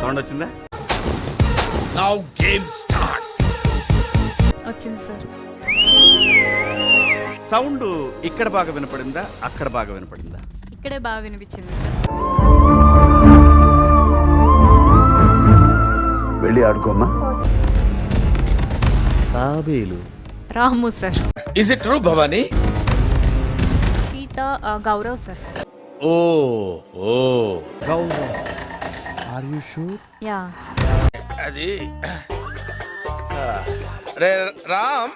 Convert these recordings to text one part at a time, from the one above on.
Sound వచ్చిందా? Now game start. వచ్చింది sir. Sound ఇక్కడ బాగా వినపడిందా, అక్కడ బాగా వినపడిందా? ఇక్కడే బాగా వినిపించింది సార్. వెళ్ళి ఆడుకోమ్మా. తాబేలు Ramu sir. Is it true, Bhavani? Sita Gaurav sir. Oh. Gaurav. Are you sure? Yeah. అది రే రామ్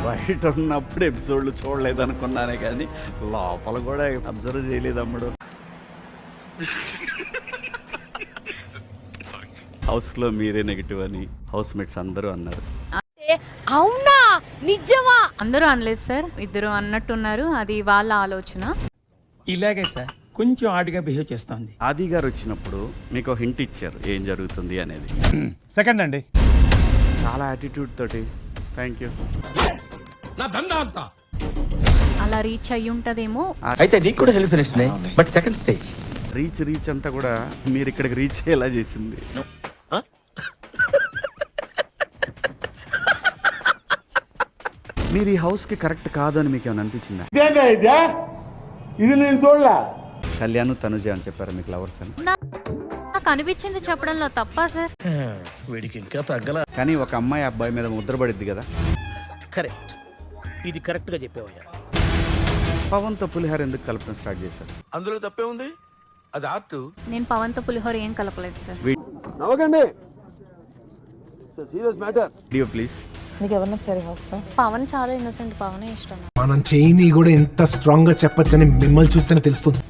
బయట ఉన్నప్పుడు ఎపిసోడ్లు చూడలేదు అనుకున్నానే కానీ లోపల కూడా అబ్జర్వ్ చేయలేదు అమ్ముడు. హౌస్ లో మీరే నెగిటివ్ అని హౌస్ మేట్స్ అందరూ అన్నారు. అవునా నిజమా? అందరూ అనలేదు సార్, ఇద్దరు అన్నట్టున్నారు. అది వాళ్ళ ఆలోచన. ఇలాగే సార్ కొంచెం ఆడిగా బిహేవ్ చేస్తోంది. ఆది గారు వచ్చినప్పుడు మీకు హింట్ ఇచ్చారు ఏం జరుగుతుంది అనేది. సెకండ్ అండి. చాలా యాటిట్యూడ్ తోటి థ్యాంక్ యూ. నా దందా అంతా అలా రీచ్ అయ్యి ఉంటదేమో. అయితే నీకు కూడా hallucination but second stage. Reach అంతా కూడా మీరు ఇక్కడికి రీచ్ అయ్యేలా చేసింది. మీరు ఈ హౌస్ కి కరెక్ట్ కాదు అని మీకు ఏమైనా అనిపించిందా? ఇది నేను చూడలే. కళ్యాణ్ తనుజ అని చెప్పారు మీకు లవర్స్ అని. నాకు అనిపించింది చెప్పడంలో తప్ప సార్. వీడికి ఇంకా తగ్గల. కానీ ఒక అమ్మాయి అబ్బాయి మీద ముద్ర పడిద్ది కదా. కరెక్ట్, ఇది కరెక్ట్ గా చెప్పావయ్యా. పవన్తో పులిహార ఎందుకు కలపడం స్టార్ట్ చేశారు? అందులో తప్పే ఉంది, అది ఆర్ట్. నేను పవన్తో పులిహోర ఏం కలపలేదు సార్. Video please. పవన్ చాలా ఇన్నోసెంట్, పవనే ఇష్టం. మనం చేయని కూడా ఎంత స్ట్రాంగ్ గా చెప్పొచ్చని మిమ్మల్ని చూస్తేనే తెలుస్తుంది.